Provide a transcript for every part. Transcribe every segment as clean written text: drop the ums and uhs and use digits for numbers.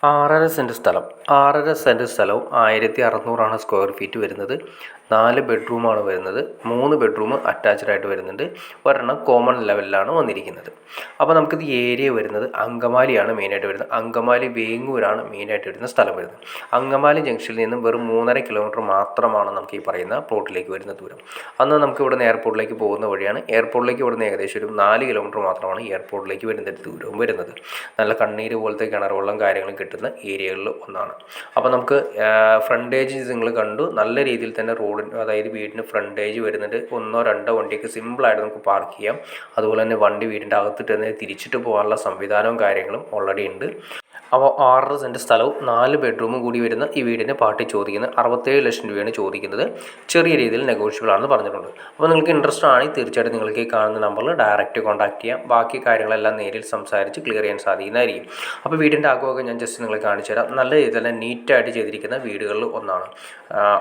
6.5 cent സ്ഥലം 6.5 cent സ്ഥലവും 1600 square feet വരുന്നത്. 4 ബെഡ്റൂമാണ് വരുന്നത്. 3 ബെഡ്റൂം അറ്റാച്ച്ഡ് ആയിട്ട് വരുന്നുണ്ട്. ഒരെണ്ണം കോമൺ ലെവലിലാണ് വന്നിരിക്കുന്നത്. അപ്പോൾ നമുക്കിത് ഏരിയ വരുന്നത് അങ്കമാലിയാണ് മെയിനായിട്ട് വരുന്നത്. അങ്കമാലി വേങ്ങൂരാണ് മെയിനായിട്ട് വരുന്ന സ്ഥലം വരുന്നത്. അങ്കമാലി ജംഗ്ഷനിൽ നിന്നും വെറും 3.5 കിലോമീറ്റർ മാത്രമാണ് നമുക്ക് ഈ പറയുന്ന പ്ലോട്ടിലേക്ക് വരുന്ന ദൂരം. അന്ന് നമുക്ക് ഇവിടെ നിന്ന് എയർപോർട്ടിലേക്ക് പോകുന്ന വഴിയാണ്. എയർപോർട്ടിലേക്ക് ഇവിടുന്ന് ഏകദേശം ഒരു 4 കിലോമീറ്റർ മാത്രമാണ് എയർപോർട്ടിലേക്ക് വരുന്ന ദൂരവും വരുന്നത്. നല്ല കണ്ണീര് പോലത്തെ കിണർ വെള്ളം കാര്യങ്ങളും കിട്ടുന്ന ഏരിയകളിൽ ഒന്നാണ്. അപ്പോൾ നമുക്ക് ഫ്രണ്ടേജ് നിങ്ങൾ കണ്ടു. നല്ല രീതിയിൽ തന്നെ റോഡിന് അതായത് വീടിന് ഫ്രണ്ടേജ് വരുന്നുണ്ട്. 1-2 വണ്ടിയൊക്കെ സിമ്പിളായിട്ട് നമുക്ക് പാർക്ക് ചെയ്യാം. അതുപോലെ തന്നെ വണ്ടി വീടിൻ്റെ അകത്തിട്ട് തന്നെ തിരിച്ചിട്ട് പോകാനുള്ള സംവിധാനവും കാര്യങ്ങളും ഓൾറെഡി ഉണ്ട്. അപ്പോൾ 6.5 സെൻറ്റ് സ്ഥലവും 4 ബെഡ്റൂമും കൂടി വരുന്ന ഈ വീടിന് പാർട്ടി ചോദിക്കുന്നത് 67 ലക്ഷം രൂപയാണ് ചോദിക്കുന്നത്. ചെറിയ രീതിയിൽ നെഗോഷ്യബിൾ ആണെന്ന് പറഞ്ഞിട്ടുണ്ട്. അപ്പോൾ നിങ്ങൾക്ക് ഇൻട്രസ്റ്റ് ആണെങ്കിൽ തീർച്ചയായിട്ടും നിങ്ങൾക്ക് ഈ കാണുന്ന നമ്പറിൽ ഡയറക്റ്റ് കോൺടാക്ട് ചെയ്യാം. ബാക്കി കാര്യങ്ങളെല്ലാം നേരിൽ സംസാരിച്ച് ക്ലിയർ ചെയ്യാൻ സാധിക്കുന്നതായിരിക്കും. അപ്പോൾ വീടിൻ്റെ അകമൊക്കെ ഞാൻ ജസ്റ്റ് നിങ്ങളെ കാണിച്ചു തരാം. നല്ല രീതിയിൽ തന്നെ നീറ്റായിട്ട് ചെയ്തിരിക്കുന്ന വീടുകളിൽ ഒന്നാണ്.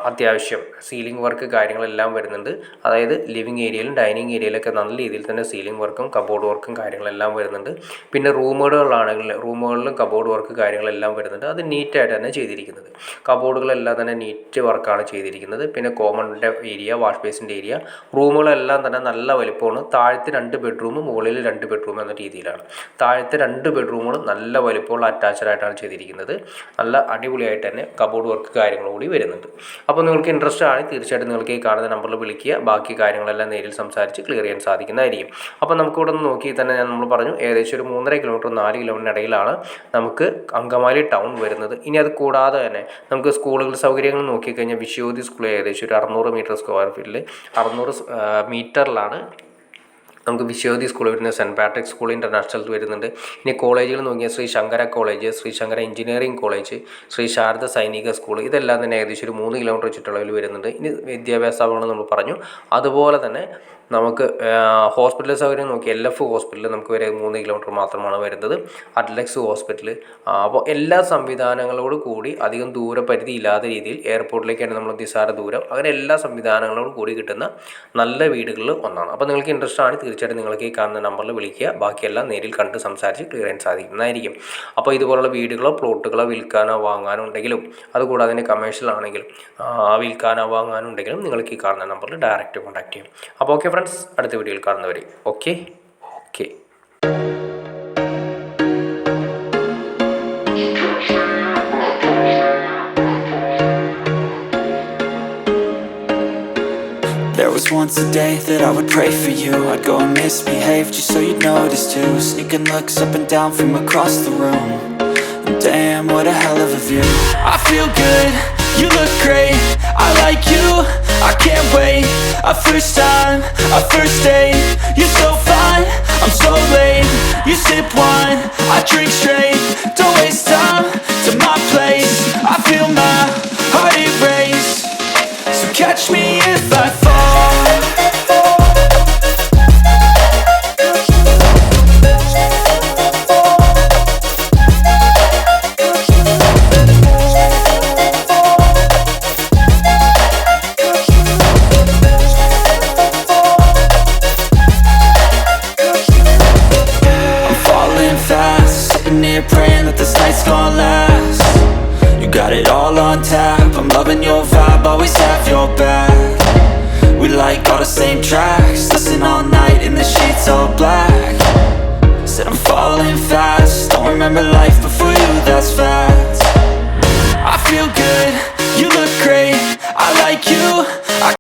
അത്യാവശ്യം സീലിംഗ് വർക്ക് കാര്യങ്ങളെല്ലാം വരുന്നുണ്ട്. അതായത് ലിവിങ് ഏരിയയിലും ഡൈനിങ് ഏരിയയിലൊക്കെ നല്ല രീതിയിൽ തന്നെ സീലിംഗ് വർക്കും കബോർഡ് വർക്കും കാര്യങ്ങളെല്ലാം വരുന്നുണ്ട്. പിന്നെ റൂമുകളിലും കബോർഡ് വർക്ക് കാര്യങ്ങളെല്ലാം വരുന്നുണ്ട്. അത് നീറ്റായിട്ട് തന്നെ ചെയ്തിരിക്കുന്നത്. കബോർഡുകളെല്ലാം തന്നെ നീറ്റ് വർക്കാണ് ചെയ്തിരിക്കുന്നത്. പിന്നെ കോമണിൻ്റെ ഏരിയ, വാഷ് ബേസിൻ്റെ ഏരിയ, റൂമുകളെല്ലാം തന്നെ നല്ല വലിപ്പമാണ്. താഴത്തെ 2 ബെഡ്റൂം, മുകളിൽ 2 ബെഡ്റൂം എന്ന രീതിയിലാണ്. താഴത്തെ 2 ബെഡ്റൂമുകൾ നല്ല വലിപ്പമുള്ള അറ്റാച്ച്ഡ് ആയിട്ടാണ് ചെയ്തിരിക്കുന്നത്. നല്ല അടിപൊളിയായിട്ട് തന്നെ കബോർഡ് വർക്ക് കാര്യങ്ങളും കൂടി വരുന്നുണ്ട്. അപ്പോൾ നിങ്ങൾക്ക് ഇൻട്രസ്റ്റ് ആണ് തീർച്ചയായിട്ടും നിങ്ങൾക്ക് ഈ കാണുന്ന നമ്പറിൽ വിളിക്കുക. ബാക്കി കാര്യങ്ങളെല്ലാം നേരിൽ സംസാരിച്ച് ക്ലിയർ ചെയ്യാൻ സാധിക്കുന്നതായിരിക്കും. അപ്പോൾ നമുക്ക് ഇവിടെ നിന്ന് നോക്കി തന്നെ നമ്മൾ പറഞ്ഞു ഏകദേശം ഒരു 3.5 കിലോമീറ്റർ 4 കിലോമീറ്റർ ഇടയിലാണ് നമുക്ക് അങ്കമാലി ടൗൺ വരുന്നത്. ഇനി അത് കൂടാതെ തന്നെ നമുക്ക് സ്കൂളുകൾ സൗകര്യങ്ങൾ നോക്കിക്കഴിഞ്ഞാൽ വിശ്വജ്യോതി സ്കൂൾ ഏകദേശം ഒരു 600 മീറ്റർ സ്ക്വയർ ഫീറ്റിൽ 600 മീറ്ററിലാണ് നമുക്ക് വിശ്വജ്യോതി സ്കൂൾ വരുന്നത്. സെൻറ്റ് പാട്രിക് സ്കൂൾ ഇൻ്റർനാഷണൽ വരുന്നുണ്ട്. ഇനി കോളേജുകൾ നോക്കിയാൽ Sree Sankara college, Sree Sankara engineering college, Sree Sarada Sainik school, ഇതെല്ലാം തന്നെ ഏകദേശം ഒരു 3 കിലോമീറ്റർ ചുറ്റളവിൽ വരുന്നുണ്ട്. ഇനി വിദ്യാഭ്യാസ സ്ഥാപനങ്ങൾ നമ്മൾ പറഞ്ഞു. അതുപോലെ തന്നെ നമുക്ക് ഹോസ്പിറ്റൽ സൗകര്യം നോക്കി LF ഹോസ്പിറ്റൽ നമുക്ക് വരെ 3 കിലോമീറ്റർ മാത്രമാണ് വരുന്നത്. അറ്റ്ലക്സ് ഹോസ്പിറ്റൽ. അപ്പോൾ എല്ലാ സംവിധാനങ്ങളോട് കൂടി അധികം ദൂരപരിധി ഇല്ലാത്ത രീതിയിൽ എയർപോർട്ടിലേക്കാണ് നമ്മൾ നിസ്സാര ദൂരം. അങ്ങനെ എല്ലാ സംവിധാനങ്ങളോടും കൂടി കിട്ടുന്ന നല്ല വീടുകളിൽ ഒന്നാണ്. അപ്പോൾ നിങ്ങൾക്ക് ഇൻട്രസ്റ്റ് ആണ് തീർച്ചയായിട്ടും നിങ്ങൾക്ക് ഈ കാണുന്ന നമ്പറിൽ വിളിക്കുക. ബാക്കിയെല്ലാം നേരിൽ കണ്ട് സംസാരിച്ച് ക്ലിയർ ചെയ്യാൻ സാധിക്കുന്നതായിരിക്കും. അപ്പോൾ ഇതുപോലുള്ള വീടുകളോ പ്ലോട്ടുകളോ വിൽക്കാനോ വാങ്ങാനോ ഉണ്ടെങ്കിലും അതുകൂടാതെ തന്നെ കമേഴ്ഷ്യൽ ആണെങ്കിലും വിൽക്കാനോ വാങ്ങാനോ ഉണ്ടെങ്കിലും നിങ്ങൾക്ക് ഈ കാണുന്ന നമ്പറിൽ ഡയറക്റ്റ് കോൺടാക്ട് ചെയ്യും. അപ്പോൾ ഓക്കെ ഫ്രണ്ട്സ്, അടുത്ത വീഡിയോയിൽ കാണുന്നവരെ okay. There was once a day that I would pray for you. I'd go and misbehave just so you'd notice too. Sneaking looks up and down from across the room. And damn, what a hell of a view. I feel good, you look great, I like you, I can't wait. A first time, a first date. You're so fine, I'm so late. You sip wine, I drink straight. Don't waste time to my place. I feel my heart erase. So catch me if I fall. Praying that this night's gonna last. You got it all on tap, I'm loving your vibe, always have your back. We like all the same tracks, listen all night in the sheets all black. Said I'm falling fast, don't remember life before you, that's fact. I feel good, you look great, I like you,